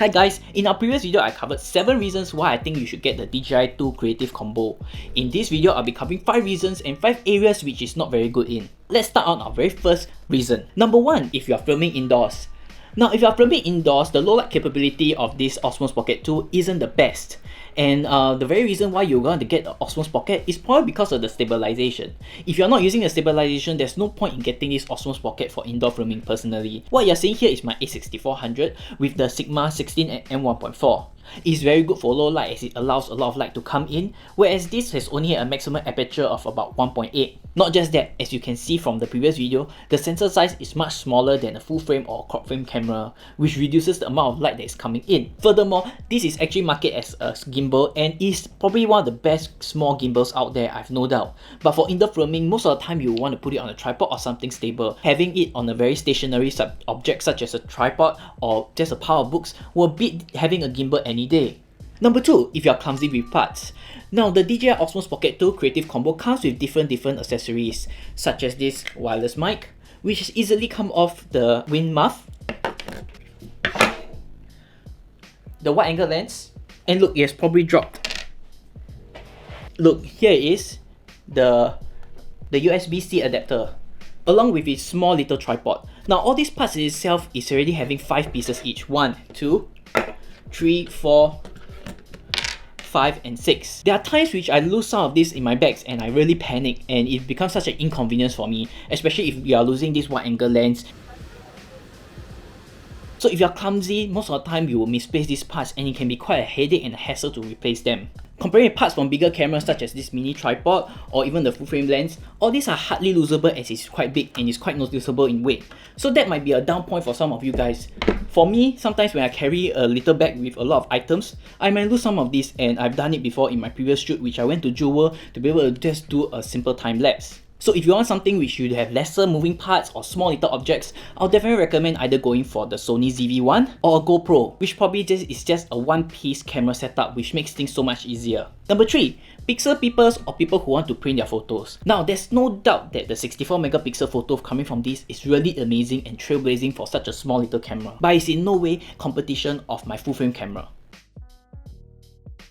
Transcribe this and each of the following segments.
Hi guys, in our previous video I covered 7 reasons why I think you should get the DJI 2 Creative Combo. In this video I'll be covering 5 reasons and 5 areas which is not very good in. Let's start on our very first reason. Number 1, if you are filming indoors. Now if you are filming indoors, the low light capability of this Osmos Pocket 2 isn't the best. And the very reason why you're going to get the Osmos Pocket is probably because of the stabilization. If you're not using the stabilization, there's no point in getting this Osmos Pocket for indoor filming personally. What you're seeing here is my A6400 with the Sigma 16 and M1.4. It's very good for low light as it allows a lot of light to come in, whereas this has only a maximum aperture of about 1.8. Not just that, as you can see from the previous video, the sensor size is much smaller than a full frame or crop frame camera, which reduces the amount of light that is coming in. Furthermore, this is actually marketed as a gimbal and is probably one of the best small gimbals out there, I've no doubt. But for indoor filming, most of the time you want to put it on a tripod or something stable. Having it on a very stationary object such as a tripod or just a pile of books will beat having a gimbal any day. Number 2, if you are clumsy with parts. Now the DJI Osmos Pocket 2 Creative Combo comes with different accessories, such as this wireless mic, which easily come off the wind muff, the wide angle lens, and look, it has probably dropped. Look, here it is, the USB-C adapter, along with its small little tripod. Now all these parts in itself is already having 5 pieces each. 1, 2, 3, 4, 5 and 6. There are times which I lose some of this in my bags and I really panic, and it becomes such an inconvenience for me, especially if you are losing this wide angle lens. So if you are clumsy, most of the time you will misplace these parts and it can be quite a headache and a hassle to replace them. Comparing parts from bigger cameras such as this mini tripod or even the full frame lens, all these are hardly losable as it's quite big and it's quite noticeable in weight. So that might be a down point for some of you guys. For me, sometimes when I carry a little bag with a lot of items, I might lose some of these, and I've done it before in my previous shoot which I went to Jewel to be able to just do a simple time lapse. So if you want something which you have lesser moving parts or small little objects, I'll definitely recommend either going for the Sony ZV-1 or a GoPro, which probably is just a one-piece camera setup which makes things so much easier. Number 3, pixel peepers or people who want to print their photos. Now there's no doubt that the 64 megapixel photo coming from this is really amazing and trailblazing for such a small little camera, but it's in no way competition of my full frame camera.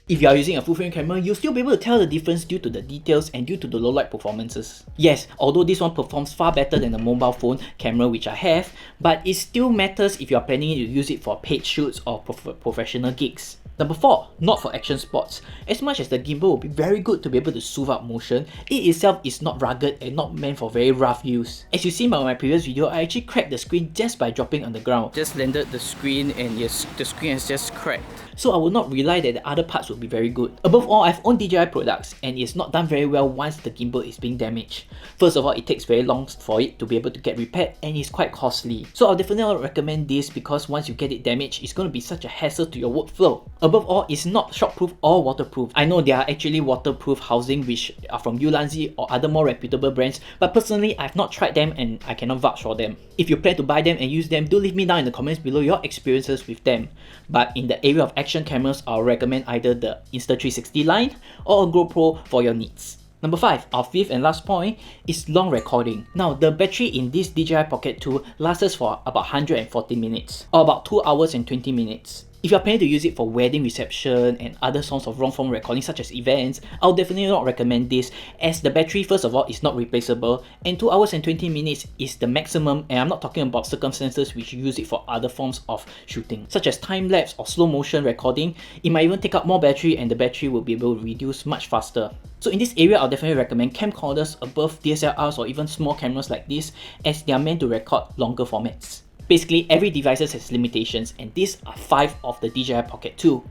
If you are using a full frame camera, you'll still be able to tell the difference due to the details and due to the low light performances. Yes, although this one performs far better than the mobile phone camera which I have, but it still matters if you are planning to use it for paid shoots or professional gigs. Number 4, not for action sports. As much as the gimbal will be very good to be able to smooth out motion, it itself is not rugged and not meant for very rough use. As you see by my previous video, I actually cracked the screen just by dropping on the ground. Just landed the screen and yes, the screen has just cracked. So I will not rely that the other parts will be very good. Above all, I've owned DJI products and it's not done very well once the gimbal is being damaged. First of all, it takes very long for it to be able to get repaired and it's quite costly. So I'll definitely not recommend this because once you get it damaged, it's going to be such a hassle to your workflow. Above all, it's not shockproof or waterproof. I know there are actually waterproof housing which are from Ulanzi or other more reputable brands, but personally I've not tried them and I cannot vouch for them. If you plan to buy them and use them, do leave me down in the comments below your experiences with them. But in the area of action cameras, I'll recommend either the Insta360 line or a GoPro for your needs. Number 5, our 5th and last point is long recording. Now the battery in this DJI Pocket 2 lasts for about 140 minutes or about 2 hours and 20 minutes. If you're planning to use it for wedding reception and other sorts of long form recording such as events, I'll definitely not recommend this as the battery first of all is not replaceable and 2 hours and 20 minutes is the maximum, and I'm not talking about circumstances which you use it for other forms of shooting such as time-lapse or slow motion recording. It might even take up more battery and the battery will be able to reduce much faster. So in this area, I'll definitely recommend camcorders above DSLRs or even small cameras like this as they are meant to record longer formats. Basically, every device has limitations and these are 5 of the DJI Pocket 2.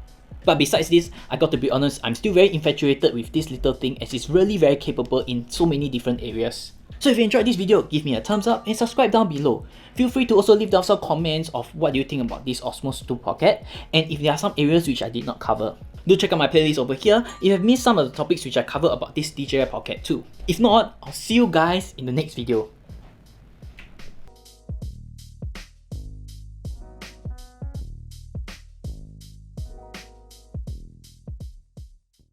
But besides this, I got to be honest, I'm still very infatuated with this little thing as it's really very capable in so many different areas. So if you enjoyed this video, give me a thumbs up and subscribe down below. Feel free to also leave down some comments of what do you think about this Osmos 2 Pocket and if there are some areas which I did not cover. Do check out my playlist over here if you have missed some of the topics which I covered about this DJI Pocket 2. If not, I'll see you guys in the next video.